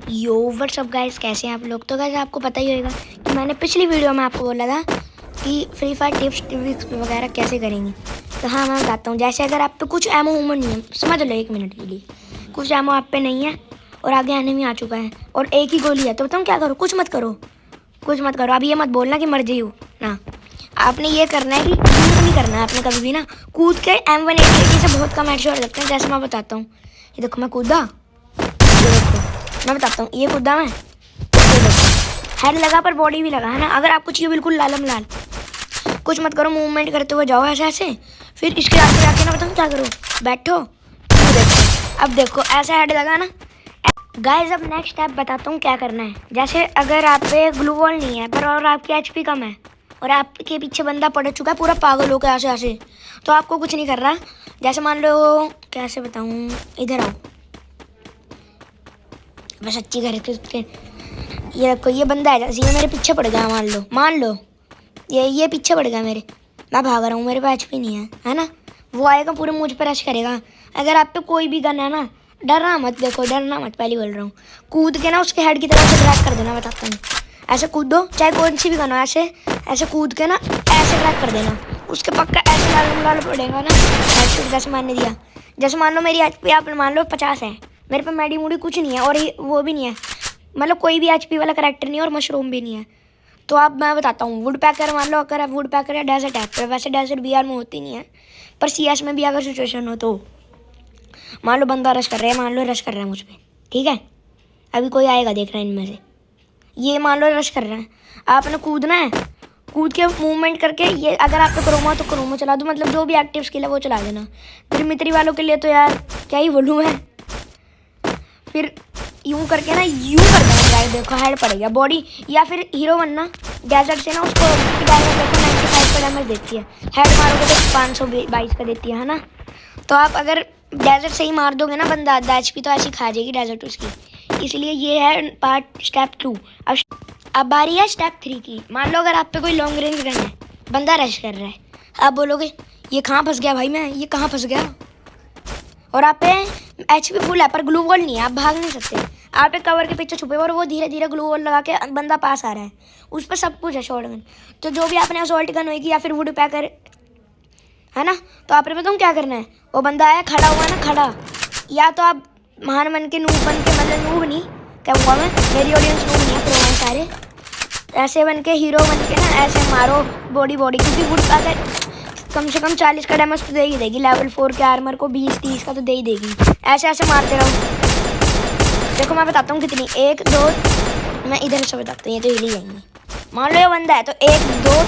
यो WhatsApp guys, कैसे हैं आप लोग। तो गाइस आपको पता ही होगा कि मैंने पिछली वीडियो में आपको बोला था कि फ्री फायर टिप्स ट्रिक्स वगैरह कैसे करेंगे। तो हाँ, मैं बताता हूँ। जैसे अगर आप पे कुछ एमओ उमो नहीं है, समझ लो 1 मिनट के लिए कुछ एमओ आप पे नहीं है और आगे एनिमी आ चुका है और एक ही गोली है, तो बताऊँ क्या करो। कुछ मत करो, कुछ मत करो। अब ये मत बोलना कि मर जाइयो ना। आपने ये करना है कि कूद नहीं करना है आपने कभी भी ना। कूद के M180 से बहुत कम हेडशॉट लगते हैं। जैसे मैं बताता हूँ, ये देखो मैं कूदा, ये देखो मैं बताता हूँ, ये कूदा मैं, ये देखो हेड लगा पर बॉडी भी लगा है ना। अगर आपको चाहिए बिल्कुल लालम लाल, कुछ मत करो, मूवमेंट करते हुए जाओ ऐसे ऐसे। फिर इसके आगे जाके ना बताऊँ क्या करो, बैठो, ये देखो अब देखो ऐसा हेड लगा ना। गाइस अब नेक्स्ट स्टेप बताता हूँ क्या करना है। जैसे अगर आप पे ग्लू वॉल नहीं है पर और आपकी एचपी कम है और आपके पीछे बंदा पड़ चुका है पूरा पागल होकर ऐसे ऐसे, तो आपको कुछ नहीं करना। जैसे मान लो, कैसे बताऊँ, इधर आओ, मैं सच्ची घर के ये देखो, ये बंदा है जैसे ये मेरे पीछे पड़ गया। मान लो ये पीछे पड़ गया मेरे, मैं भाग रहा हूँ, मेरे पास एचपी नहीं है ना। वो आएगा पूरे मुझ पर रश करेगा। अगर आप पे कोई भी गन है ना, डरना मत, देखो डरना मत, पहले बोल रहा हूँ। कूद के ना उसके हेड की तरफ से क्रैक कर देना, बताता हूँ। ऐसे कूदो, चाहे कौन सी भी गन हो, ऐसे ऐसे कूद के ना ऐसे क्रैक कर देना। उसके पक्का ऐसे लाल पड़ेगा ना हेडशॉट, जैसे मैंने दिया। जैसे मान लो मेरी एचपी आप मान लो 50 है, मेरे पे मैडी मूडी कुछ नहीं है और वो भी नहीं है, मतलब कोई भी एचपी वाला करैक्टर नहीं है और मशरूम भी नहीं है। तो अब मैं बताता हूँ, वुड पैकर मान लो, अगर आप वुड पैकर या डेजर्ट है, तो वैसे डेजर्ट बीआर में होती नहीं है पर सीएस में भी अगर सिचुएशन हो तो मान लो बंदा रश कर रहा है, मान लो रश कर रहा है मुझ पर, ठीक है। अभी कोई आएगा देख रहा है इनमें से, ये मान लो रश कर रहा है, आपने कूदना है। कूद के मूवमेंट करके ये अगर आप पे क्रोमा तो क्रोमा चला दो, मतलब जो भी एक्टिव स्किल है वो चला देना। फिर मित्री वालों के लिए तो यार क्या ही बोलूँ मैं। फिर यूं करके ना यूं कर देना ड्राइव, देखो हेड पड़ गया बॉडी। या फिर हीरो बनना गैजेट से ना, उसको डायरेक्ट देखो 95 का डैमेज देती है, हेड मारोगे तो 522 का देती है ना। तो आप अगर डेजर्ट से ही मार दोगे ना बंदा, आधा एचपी तो ऐसी खा जाएगी डेजर्ट उसकी। इसलिए ये है पार्ट स्टेप 2। अब बारी है स्टेप 3 की। मान लो अगर आप पे कोई लॉन्ग रेंज गन है, बंदा रश कर रहा है, आप बोलोगे ये कहाँ फंस गया भाई, मैं ये कहाँ फंस गया। और आप पे एचपी फुल है पर ग्लू वॉल नहीं है, आप भाग नहीं सकते। आप एक कवर के पीछे छुपे और वो धीरे धीरे ग्लू वॉल लगा के बंदा पास आ रहा है, उस पर सब कुछ है शॉर्ट गन। तो जो भी आपने असॉल्ट गन होगी या फिर वुड पैकर है ना, तो आपने बताऊँ क्या करना है। वो बंदा आया खड़ा हुआ ना, खड़ा, या तो आप महान बन के नूब बन के, मतलब नूब नहीं क्या हुआ मैं, मेरी ऑडियंस नूब नहीं है, प्रो है सारे, ऐसे बन के हीरो बन के ना ऐसे मारो बॉडी, क्योंकि वुड पैकर कम से कम 40 का डैमेज तो दे ही देगी। लेवल 4 के आर्मर को 20-30 का तो दे ही देगी। ऐसे ऐसे मारते रहो। देखो मैं बताता हूँ कितनी, 1 2, मैं इधर से बताता हूँ, ये तो हिल ही जाएंगे। मान लो ये बंदा है तो 1 2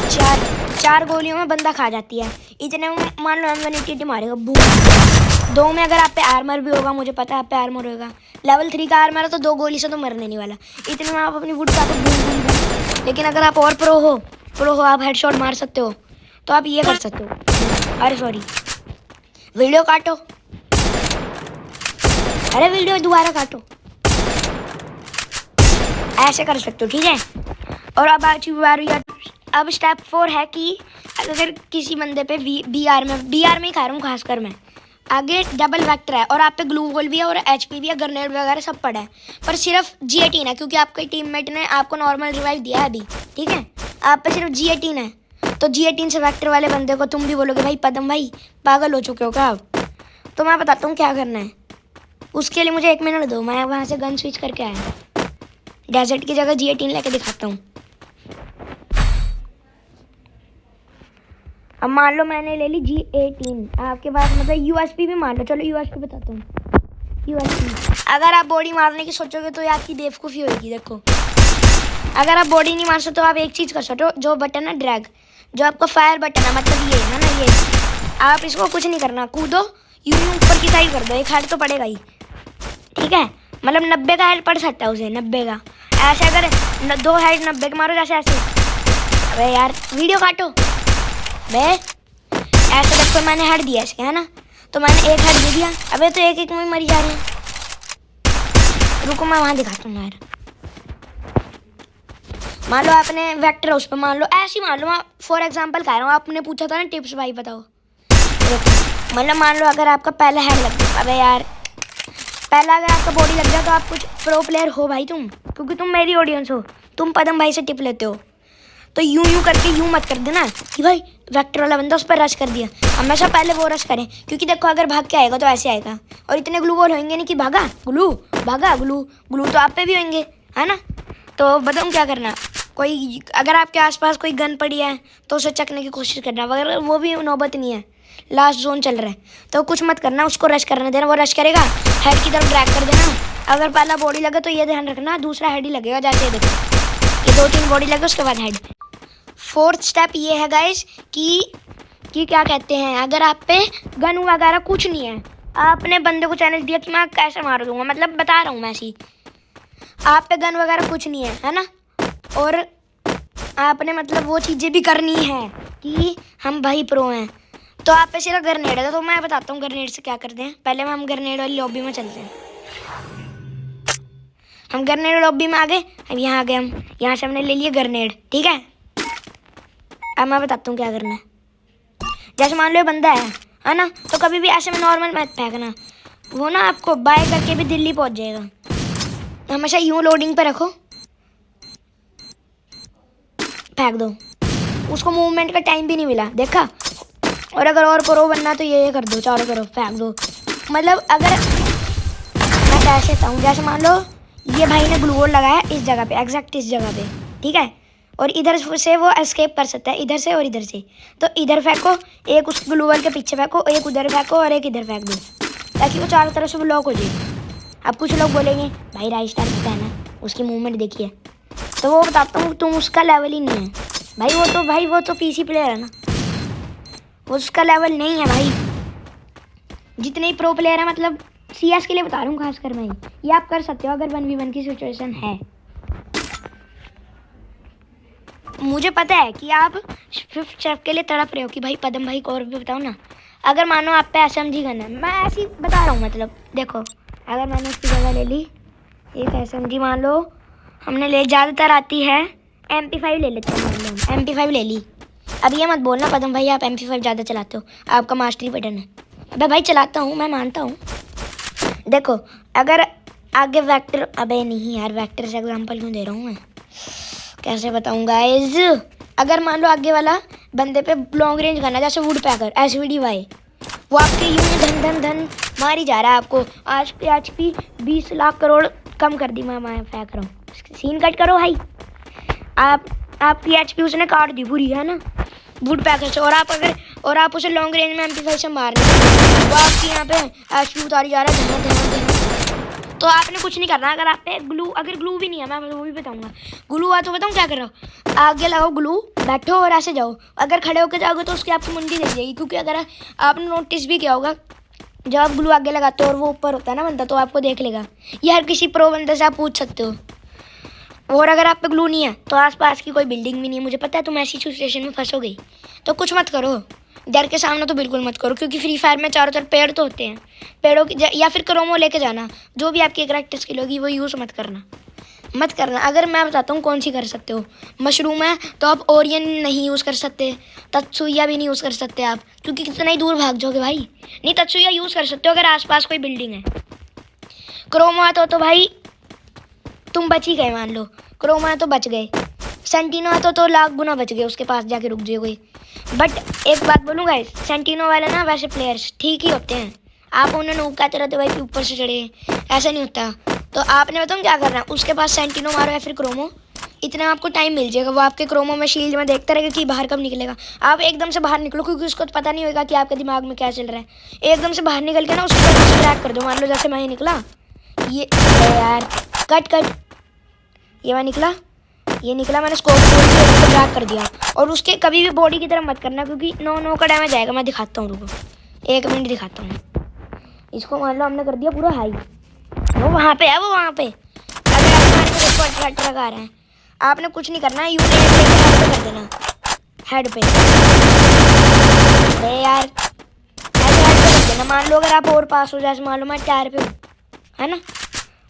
3 4 गोलियों में बंदा खा जाती है। इतने में मान लो M180 मारेगा, बूम। 2 में अगर आप पे आर्मर भी होगा, मुझे पता है आप पे आर्मर होगा, लेवल 3 का आर्मर है तो 2 गोली से तो मरने नहीं वाला। इतने में आप अपनी वुड का तो बूम बूम बूम। लेकिन अगर आप और प्रो हो, आप हेडशॉट मार सकते हो, तो आप ये कर सकते हो। अरे सॉरी, वीडियो काटो, अरे वीडियो दोबारा काटो, ऐसे कर सकते हो, ठीक है। और अब अब स्टेप 4 है कि अगर किसी बंदे पे बीआर में ही खा रहा हूँ खासकर मैं, आगे डबल वेक्टर है और आप पे ग्लू वॉल भी है और एचपी भी है, ग्रेनेड वगैरह सब पड़ा है, पर सिर्फ G18 है क्योंकि आपके टीममेट ने आपको नॉर्मल रिवाइव दिया है अभी, ठीक है। आप पे सिर्फ G18 है, तो G18 से वेक्टर वाले बंदे को तुम भी बोलोगे भाई पदम भाई पागल हो चुके हो क्या आप। तो मैं बताता हूँ क्या करना है। उसके लिए मुझे 1 मिनट दो, मैं वहाँ से गन स्विच करके आया, डेजर्ट की जगह G18 लेके दिखाता हूँ। अब मान लो मैंने ले ली G18, आपके पास मतलब यूएसपी भी मान लो, चलो यूएसपी बताता हूँ। यूएसपी अगर आप बॉडी मारने की सोचोगे तो आपकी बेवकूफ़ी होगी। देखो अगर आप बॉडी नहीं मार सकते तो आप एक चीज़ कर सकते हो, जो बटन है ड्रैग, जो आपका फायर बटन है, मतलब ये है ना, ये आप इसको कुछ नहीं करना, कूदो यूं ऊपर की साइड कर दो, एक हेड तो पड़ेगा ही, ठीक है। मतलब 90 का हेड पड़ सकता है उसे, 90 का। ऐसे अगर 2 हेड 90 के मारो जैसे ऐसे, अबे यार वीडियो काटो बे। ऐसे देखो मैंने हेड दिया इसके, है ना, तो मैंने एक हेड दे दिया, अबे तो एक में मरी जा रहे हैं। रुको मैं वहाँ दिखाता हूँ यार। मान लो आपने वेक्टर उस पर, मान लो ऐसे ही मान लो, फॉर एग्जांपल कह रहा हूँ, आपने पूछा था ना टिप्स भाई बताओ। मतलब मान लो अगर आपका पहला हेड लग गया, अबे यार पहला अगर आपका बॉडी लग जाए तो आप कुछ प्रो प्लेयर हो भाई तुम, क्योंकि तुम मेरी ऑडियंस हो। तुम पदम भाई से टिप लेते हो, तो यूं करके यूं मत कर देना कि भाई वेक्टर वाला बंदा उस पर रश कर दिया। हमेशा पहले वो रश करें, क्योंकि देखो अगर भाग के आएगा तो ऐसे आएगा, और इतने ग्लू वॉल होंगे नहीं कि भागा ग्लू भागा ग्लू ग्लू तो आप पे भी होंगे, है ना। तो बताऊँ क्या करना, कोई अगर आपके आसपास कोई गन पड़ी है तो उसे चकने की कोशिश करना, अगर वो भी नौबत नहीं है, लास्ट जोन चल रहा है, तो कुछ मत करना, उसको रश करने देना। वो रश करेगा, हेड की तरफ ड्रैग कर देना। अगर पहला बॉडी लगे तो ये ध्यान रखना दूसरा हेड ही लगेगा जाके, देखो ये 2-3 बॉडी लगे उसके बाद हेड। फोर्थ स्टेप ये है गाइस कि क्या कहते हैं, अगर आप पे गन वगैरह कुछ नहीं है, आपने बंदे को चैलेंज दिया कि मैं कैसे मार दूंगा, मतलब बता रहा हूँ मैं ऐसी, आप पे गन वगैरह कुछ नहीं है ना, और आपने मतलब वो चीज़ें भी करनी है कि हम भाई प्रो हैं, तो आप पे सिर्फ ग्रेनेड है। तो मैं बताता हूँ ग्रेनेड से क्या करते हैं। पहले हम ग्रेनेड वाली लॉबी में चलते हैं। हम ग्रेनेड लॉबी में आ गए, अब यहाँ आ गए हम, यहाँ से हमने ले लिए ग्रेनेड, ठीक है। अब मैं बताता हूँ क्या करना है। जैसे मान लो ये बंदा है ना, तो कभी भी ऐसे में नॉर्मल मत फेंकना, वो ना आपको बाय करके भी दिल्ली पहुँच जाएगा। हमेशा यूँ लोडिंग पे रखो, फेंक दो, उसको मूवमेंट का टाइम भी नहीं मिला, देखा। और अगर और प्रो बनना तो ये कर दो, चारों तरफ फेंक दो। मतलब अगर मैं कैसे बताऊँ, जैसे मान लो ये भाई ने ग्लू वॉल लगाया इस जगह पे, एग्जैक्ट इस जगह पे, ठीक है, और इधर से वो एस्केप कर सकता है, इधर से और इधर से। तो इधर फेंको, एक उस ग्लू वॉल के पीछे फेंको, एक उधर फेंको और एक इधर फेंक दो, ताकि वो चारों तरफ से ब्लॉक हो जाए। अब कुछ लोग बोलेंगे भाई राइट स्टार पता है ना, उसकी मूवमेंट देखिए, तो वो बताता हूँ तुम उसका लेवल ही नहीं है भाई, वो तो पीसी प्लेयर है ना, वो उसका लेवल नहीं है भाई। जितने ही प्रो प्लेयर है, मतलब CS के लिए बता रहा हूँ खासकर मैं, ये आप कर सकते हो अगर 1v1 की सिचुएशन है। मुझे पता है कि आप 5th स्टेप के लिए तड़प रहे हो कि भाई पदम भाई को और भी बताओ ना। अगर मानो आप पे SMG गन है, मैं ऐसे ही बता रहा हूँ, मतलब देखो अगर मैंने उसकी जगह ले ली एक SMG, मान लो हमने ले, ज़्यादातर आती है MP5 ले लेते हैं, MP5 ले ली। अब ये मत बोलना पदम भाई आप MP5 ज़्यादा चलाते हो, आपका मास्टरी बटन है। अबे भाई चलाता हूँ, मैं मानता हूँ। देखो अगर आगे वेक्टर, अबे नहीं यार वेक्टर से एग्जांपल क्यों दे रहा हूँ मैं, कैसे बताऊँ गाइज। अगर मान लो आगे वाला बंदे पे लॉन्ग रेंज करना, जैसे वुड पैकर SVDY, वो आपके यूँ धन धन धन मार ही जा रहा है आपको। आज HP 20 लाख करोड़ कम कर दी मैं फेंक रहा हूँ, सीन कट करो भाई। आपकी HP उसने काट दी पूरी, है ना, वुड पैकर से। और आप उसे लॉन्ग रेंज में MP5 से मार रहे, वो आपकी यहाँ पे HP उतारी जा रहा है धन। तो आपने कुछ नहीं करना। अगर आप पे ग्लू, अगर ग्लू भी नहीं है, मैं वो भी बताऊंगा। ग्लू है तो बताऊँ क्या कर रहा हो, आगे लगाओ ग्लू, बैठो और ऐसे जाओ। अगर खड़े होकर जाओगे तो उसकी आपकी मुंडी दिख जाएगी, क्योंकि अगर आपने नोटिस भी किया होगा जब आप ग्लू आगे लगाते हो और वो ऊपर होता है ना बंदा, तो आपको देख लेगा। ये हर किसी प्रो बंदे से आप पूछ सकते हो। और अगर आप पे ग्लू नहीं है तो आसपास की कोई बिल्डिंग भी नहीं है, मुझे पता है तुम ऐसी सिचुएशन में फंसोगे, तो कुछ मत करो। डर के सामने तो बिल्कुल मत करो, क्योंकि फ्री फायर में चारों तरफ पेड़ तो होते हैं, पेड़ों की या फिर क्रोमो लेके जाना, जो भी आपकी करेक्ट स्किल होगी वो यूज़ मत करना। अगर मैं बताता हूँ कौन सी कर सकते हो, मशरूम है तो आप ओरियन नहीं यूज़ कर सकते, तत्सुया भी नहीं यूज़ कर सकते आप, क्योंकि कितना ही दूर भाग जाओगे भाई। नहीं, तत्सुया यूज़ कर सकते हो अगर आसपास कोई बिल्डिंग है। क्रोमो आता तो भाई तुम बच ही गए, मान लो क्रोमो है तो बच गए। सेंटिनो आता तो लाख गुना बच गए, उसके पास जाके रुक जाए कोई। बट एक बात बोलूँ गाइस, सेंटिनो वाले ना वैसे प्लेयर्स ठीक ही होते हैं। आप उन्हें नूब कहते रहते भाई कि ऊपर से चढ़े, ऐसा नहीं होता। तो आपने बताऊँ क्या करना है, उसके पास सेंटिनो मारो या फिर क्रोमो, इतना आपको टाइम मिल जाएगा। वो आपके क्रोमो में शील्ड में देखता रहेगा कि बाहर कब निकलेगा। आप एकदम से बाहर निकलो, क्योंकि उसको तो पता नहीं होगा कि आपके दिमाग में क्या चल रहा है। एकदम से बाहर निकल के ना उसको क्रैक कर दो। मान लो जैसे मैं निकला, ये यार कट ये निकला, मैंने स्कोप खोल के उसको ड्रैग कर दिया। और उसके कभी भी बॉडी की तरफ मत करना, क्योंकि 9 का डैमेज आएगा। मैं दिखाता हूँ, रुको 1 मिनट दिखाता हूँ। इसको मान लो हमने कर दिया पूरा हाई, वो वहाँ पे है, अगर आपको अट्रैक्टर लगा रहे हैं, आपने कुछ नहीं करना है, हेड पे कर देना, हेड पे यार, ऐसे हेड पे कर देना। मान लो अगर आप और पास हो, जैसे मान लो मैं टायर पे हूँ, है ना,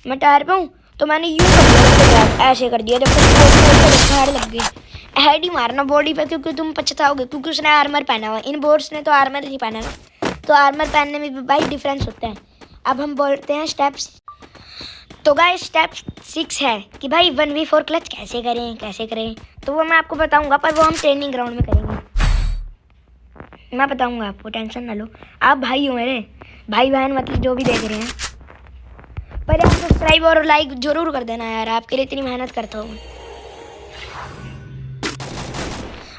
मैं टायर पे हूँ, तो मैंने यूँ कर दिया, ऐसे कर दिया, जब हेड लग गई। हेड ही मारना बॉडी पे, क्योंकि तुम पछताओगे, क्योंकि उसने आर्मर पहना हुआ। इन बोर्ड्स ने तो आर्मर नहीं पहना ना, तो आर्मर पहनने में भी भाई डिफरेंस होता है। अब हम बोलते हैं स्टेप्स। तो गाइस स्टेप 6 है कि भाई 1v4 क्लच कैसे करें। तो वो मैं आपको बताऊंगा, पर वो हम ट्रेनिंग ग्राउंड में करेंगे। मैं बताऊंगा आपको, टेंशन ना लो। आप भाई हो मेरे, भाई बहन मतलब जो भी देख रहे हैं। पर आप सब्सक्राइब और लाइक जरूर कर देना यार, आपके लिए इतनी मेहनत करता हूँ।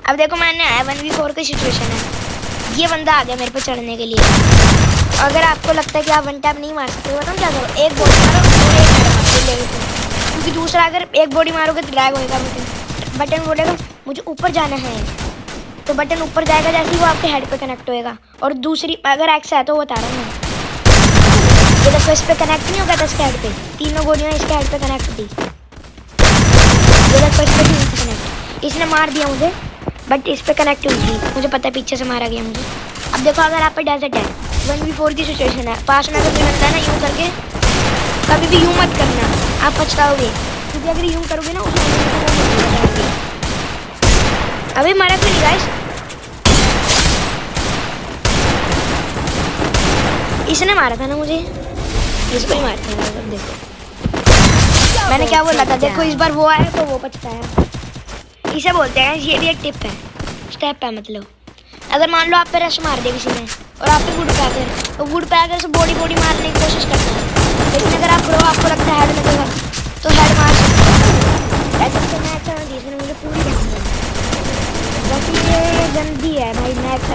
अब देखो मैंने आया 1v4 की सिचुएशन है, ये बंदा आ गया मेरे पे चढ़ने के लिए। अगर आपको लगता है कि आप वन टैप नहीं मार सकते हो तो क्या करो, एक बॉडी मारो और एक हेड मारो, क्योंकि दूसरा अगर एक बॉडी मारोगे तो ड्रैग होएगा। बटन बोलेगा मुझे ऊपर जाना है, तो बटन ऊपर जाएगा, जैसे ही वो आपके हेड पे कनेक्ट होएगा। और दूसरी अगर एक्स है तो वो बता रहा हूँ मैं, ये देखो इस पे कनेक्ट नहीं होगा था इसके हेड पे, तीनों गोलियाँ इसके हेड पे कनेक्ट थी। ये देखो इस पे भी कनेक्ट, इसने मार दिया मुझे, बट इस पे कनेक्ट हुई थी, मुझे पता है पीछे से मारा गया मुझे। अब देखो अगर आप पे डेजर्ट है, 1v4 की सिचुएशन है, पास में अगर कोई बंदा है ना, यूँ करके कभी भी यूँ मत करना, आप पछताओगे, क्योंकि अगर यूँ करोगे ना उसमें अभी मारा क्यों नहीं गाइस, इसने मारा था ना मुझे, इसको ही मारते हैं। अब देखो मैंने क्या बोला था, देखो इस बार वो आया तो वो पछताया। इसे बोलते हैं, ये भी एक टिप है, स्टेप है मतलब। अगर मान लो आप पे रश मार दे किसी ने और आप पे वुड पैकर, तो वुड पैकर से बॉडी मारने की कोशिश करना है। लेकिन अगर आप प्रो, आपको लगता है हेड लगेगा तो हेड मार सकते हैं। ऐसे तो मैं अच्छा नहीं, इसने मुझे पूरी गन दी, बस ये गंदी है भाई, मैं अच्छा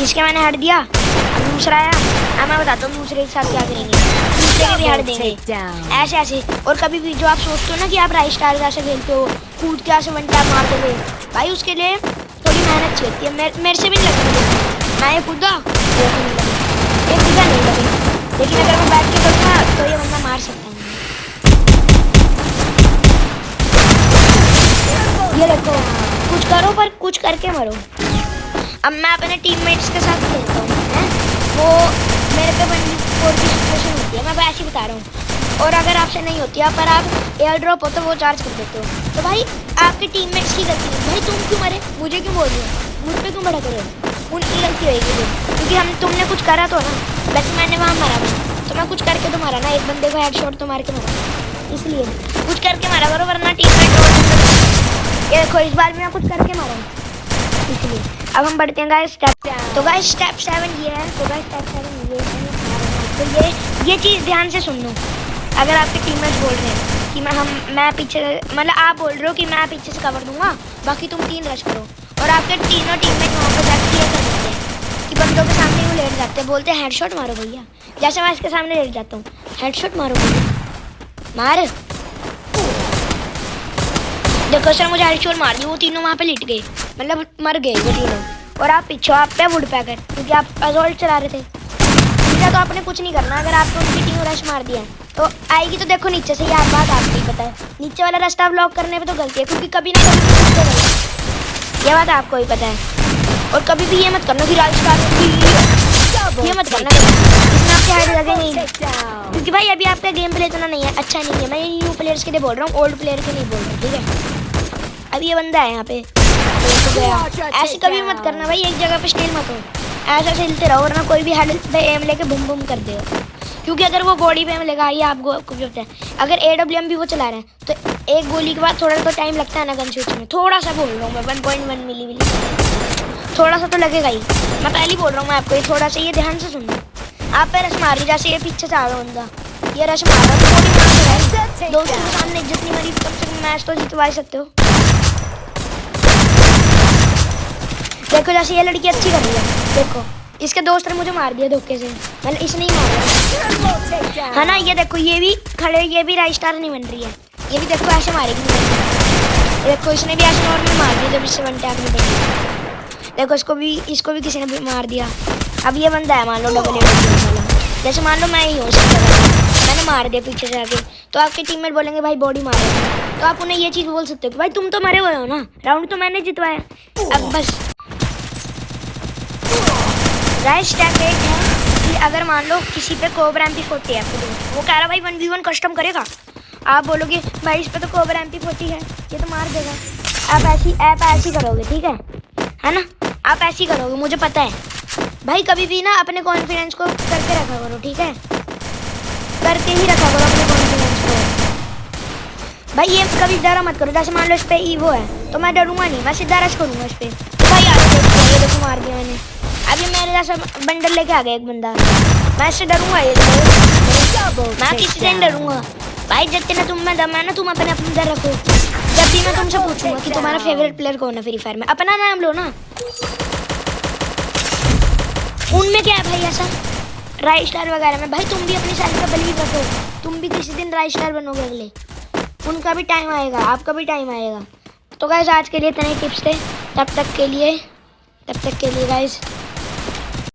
इसके मैंने हेड दिया। अब दूसरा आया, अब मैं बताता हूँ दूसरे के साथ क्या करेंगे, दूसरे के भी हेड देंगे ऐसे ऐसे। और कभी भी जो आप सोचते हो ना कि आप राइट स्टार जैसे खेलते हो, कूद के ऐसे वन टैप मार दोगे, भाई उसके लिए थोड़ी मेहनत चाहिए है। मेरे से भी नहीं लगती, मैं ये कूदा एक दिखा नहीं लगी, लेकिन अगर मैं बैठ के करूँगा तो ये बंदा मार सकता है। ये देखो कुछ करो पर कुछ करके मरो। अब मैं अपने टीममेट्स के साथ खेलता हूँ, वो मेरे पे 1v4 की सिचुएशन होती है, मैं ऐसे ही बता रहा हूँ। और अगर आपसे नहीं होती है, पर आप एयर ड्रॉप हो तो वो चार्ज कर देते हो, तो भाई आपके टीममेट्स की गलती है। भाई तुम क्यों मरे, मुझे क्यों बोल रहे हो, मुझ पे क्यों भड़क रहे हो, उनकी गलती होगी वो, क्योंकि तुमने कुछ करा तो ना। वैसे मैंने वहाँ मारा था तो मैं कुछ करके तो मारा ना, एक बंदे को हेडशॉट तो मार के मारा, इसलिए कुछ करके मारा करो, वरना टीममेट ये देखो इस बार भी मैं कुछ करके मारा हूँ, इसलिए। अब हम बढ़ते हैं गाइस स्टेप, तो गाइस स्टेप 7 ये है। तो गाइस स्टेप 7 ये है, तो ये चीज़ ध्यान से सुन लो। अगर आपके टीममेट्स बोल रहे हैं कि मैं पीछे, मतलब आप बोल रहे हो कि मैं पीछे से कवर दूंगा, बाकी तुम 3 रश करो, और आपके तीनों टीममेट वहाँ पर जाकर क्लियर कर देते हैं कि बंदों के सामने वो लेट जाते हैं, बोलते हैं हेडशॉट मारो भैया, जैसे मैं इसके सामने लेट जाता हूँ, हेडशॉट मारो भैया, मार। देखो सर मुझे हेडशॉट मार दी, वो तीनों वहाँ पे लेट गए, मतलब मर गए वो तीनों। और आप पीछे, आप पे वुड पैकर, क्योंकि आप असॉल्ट चला रहे थे, ठीक तो आपने कुछ नहीं करना। अगर आपको उनकी टीम रश मार दिया तो आएगी तो देखो नीचे से, ये बात आपको ही पता है, नीचे वाला रास्ता ब्लॉक करने पे तो गलती है, क्योंकि कभी ना कभी ये बात आपको ही पता है। और कभी भी ये मत करना कि राजस्थान, ये मत करना इसमें आपके हाइड लगे नहीं, क्योंकि भाई अभी आपका गेम प्ले इतना नहीं है, अच्छा नहीं है। मैं ये न्यू प्लेयर्स के लिए बोल रहा हूँ, ओल्ड प्लेयर के नहीं बोल रहा हूँ, ठीक है। अब ये बंदा है यहाँ पे, ऐसे कभी मत करना भाई, एक जगह पे स्टिल मत हो, ऐसा खेलते रहो, वरना कोई भी हेड पे एम लेके बुम बुम कर दे, क्योंकि अगर वो बॉडी पे एम लगा, ये आपको भी होता है। अगर AWM भी वो चला रहे हैं तो एक गोली के बाद थोड़ा तो टाइम लगता है ना गन स्विच में, थोड़ा सा बोल रहा हूँ मैं, 1.1 मिली थोड़ा सा तो लगेगा ही, मैं पहले ही बोल रहा हूँ मैं आपको, ये थोड़ा सा ये ध्यान से सुनना। आप पे रश मार रही, जैसे ये पीछे से आ रहा बंदा, ये रश मार रहा है, दोस्तों के सामने जितनी मरी कम से कम मैच तो जितवा सकते हो। देखो जैसे ये लड़की अच्छी कर रही है, देखो इसके दोस्त ने मुझे मार दिया धोखे से, मतलब इसने ही मारा है ना। ये देखो ये भी खड़े, ये भी राइट स्टार नहीं बन रही है, ये भी देखो ऐसे मारेगी, देखो इसने भी ऐसे नॉर्मल मार दिया जब इससे वन टैप में बनी। देखो इसको भी किसी ने भी मार दिया। अब ये बंदा है मान लो डबल वाला, जैसे मान लो मैं ही हूँ उसकी जगह, मैंने मार दिया पीछे से आके, तो आपके टीममेट बोलेंगे भाई बॉडी मार रहे, तो आप उन्हें ये चीज़ बोल सकते हो कि भाई तुम तो मरे हुए हो ना, राउंड तो मैंने जितवाया। अब बस गाइस स्टेप 8 है कि अगर मान लो किसी पे कोबरा MP40 है, वो कह रहा भाई 1v1 कस्टम करेगा, आप बोलोगे भाई इस पे तो कोबरा MP40 है, ये तो मार देगा। आप ऐसी करोगे, ठीक है ना, आप ऐसी करोगे, मुझे पता है भाई कभी भी ना अपने कॉन्फिडेंस को करके रखा करो, ठीक है? करके ही रखा करो अपने कॉन्फिडेंस को। भाई ये कभी डरा मत करो। जैसे मान लो इस पे ईवो है तो मैं डरूंगा नहीं, मैं सीधा रश करूंगा इस पे। तो भाई ये देखो मार दिया मैंने। अब ये मेरे जैसा बंडल लेके आ गया एक बंदा, मैं इससे डरूंगा? ये मैं किसी से नहीं डरूंगा भाई। जितने तुम में दम है ना, तुम अपने अंदर रखो। जब भी मैं तुमसे पूछूंगा कि तुम्हारा फेवरेट प्लेयर कौन है फ्री फायर में, अपना नाम लो ना। उनमें क्या है भाई ऐसा राइट स्टार वगैरह में? भाई तुम भी अपनी साइड का बिलीव रखो, तुम भी किसी दिन राइट स्टार बनोगे अगले। उनका भी टाइम आएगा, आपका भी टाइम आएगा। तो गाइस आज के लिए इतने टिप्स थे। तब तक के लिए गाइस